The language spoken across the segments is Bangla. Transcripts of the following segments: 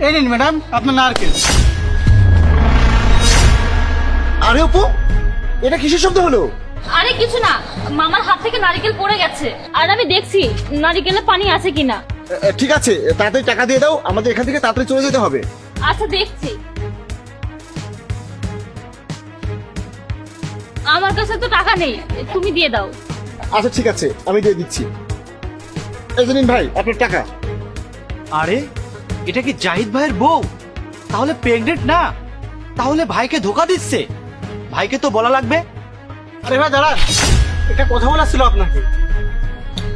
এই নিন ম্যাডাম আপনার নারকেল। আরে অপু, এটা কিসের শব্দ হলো? আরে কিছু না, মামার হাত থেকে নারকেল পড়ে গেছে আর আমি দেখছি নারকেলে পানি আছে কিনা। ঠিক আছে, তাড়াতাড়ি টাকা দিয়ে দাও, আমাদের এখান থেকে তাড়াতাড়ি চলে যেতে হবে। আচ্ছা দেখছি। আমার কাছে তো টাকা নেই, তুমি দিয়ে দাও। আচ্ছা ঠিক আছে, আমি দিয়ে দিচ্ছি। এই যে নিন ভাই আপনার টাকা। আরে এটা কি জাহিদ ভাইয়ের বউ? তাহলে প্রেগনেন্ট না, তাহলে ভাইকে ধোকা দিচ্ছে। ভাইকে তো বলা লাগবে। আরে ভাই দাঁড়ান, এটা কথা বলা ছিল আপনাকে।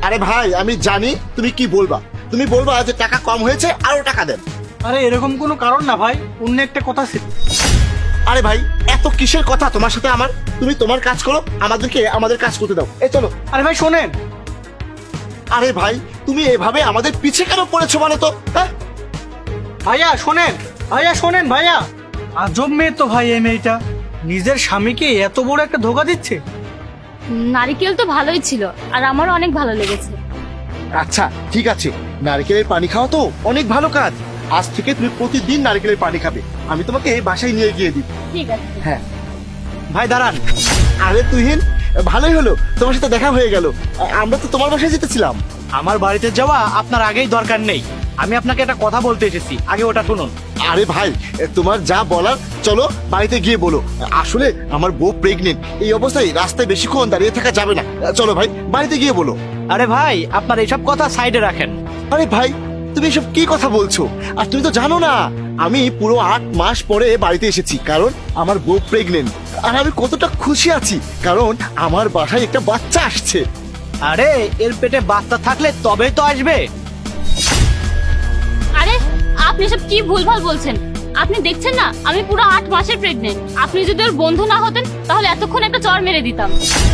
আরে ভাই আমি জানি তুমি কি বলবা, তুমি বলবা যে টাকা কম হয়েছে আরো টাকা দেন। আরে এরকম কোনো কারণ না ভাই, অন্য একটা কথা ছিল। আরে ভাই এত কিসের কথা তোমার সাথে আমার? তুমি তোমার কাজ করো, আমাদেরকে আমাদের কাজ করতে দাও। এই চলো। আরে ভাই শোনেন। আরে ভাই তুমি এভাবে আমাদের পিছে কেন পড়েছো বলো তো? হ্যাঁ ভাইয়া শোনেন, ভাইয়া শোনেন, ভাইয়া আজব মেয়ে তো ভাই। এই মেয়েটা নিজের স্বামীকে এত বড় একটা ধোকা দিচ্ছে। নারকেল তো ভালোই ছিল আর আমারও অনেক ভালো লেগেছে। আচ্ছা ঠিক আছে, নারকেলের পানি খাওয়া তো অনেক ভালো কাজ। আজ থেকে তুমি প্রতিদিন নারকেলের পানি খাবে, আমি তোমাকে বাসায় নিয়ে গিয়ে দিব। ঠিক আছে। হ্যাঁ ভাই দাঁড়ান। আরে তুহিন, ভালোই হলো তোমার সাথে দেখা হয়ে গেল। আমরা তো তোমার বাসায় যেতেছিলাম। আমার বাড়িতে যাওয়া আপনার আগেই দরকার নেই, আমি আপনাকে একটা কথা বলতে এসেছি, আগে ওটা শুনুন। আরে ভাই তোমার যা বলার চলো বাড়িতে গিয়ে বলো। আসলে আমার বউ প্রেগনেন্ট, এই অবস্থায় রাস্তায় বেশিক্ষণ দাঁড়িয়ে থাকা যাবে না। চলো ভাই বাড়িতে গিয়ে বলো। আরে ভাই আপনার এসব কথা সাইডে রাখেন। আরে ভাই তুমি এসব কি কথা বলছো? আর তুমি তো জানো না আমি পুরো 8 মাস পরে বাড়িতে এসেছি, কারণ আমার বউ প্রেগনেন্ট। আর আমি কতটা খুশি আছি, কারণ আমার বাসায় একটা বাচ্চা আসছে। আরে এর পেটে বাচ্চা থাকলে তবেই তো আসবে। আরে আপনি সব কি ভুলভাল বলছেন? আপনি দেখছেন না আমি পুরো 8 মাসের প্রেগনেন্ট। আপনি যদি ওর বন্ধু না হতেন তাহলে এতক্ষণ একটা চড় মেরে দিতাম।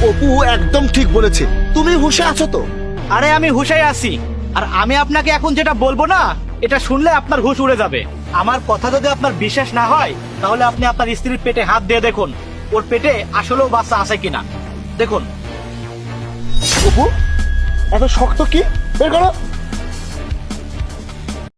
অপু একদম ঠিক বলেছে, তুমি হুঁশে আছো তো? আরে আমি হুঁশে আছি, আর আমি আপনাকে এখন যেটা বলবো না, এটা শুনলে আপনার হুঁশ উড়ে যাবে। আমার কথা যদি আপনার বিশ্বাস না হয় তাহলে আপনি আপনার স্ত্রীর পেটে হাত দিয়ে দেখুন, ওর পেটে আসলেও বাচ্চা আছে কিনা দেখুন। অপু এত শক্ত কি? বের করো।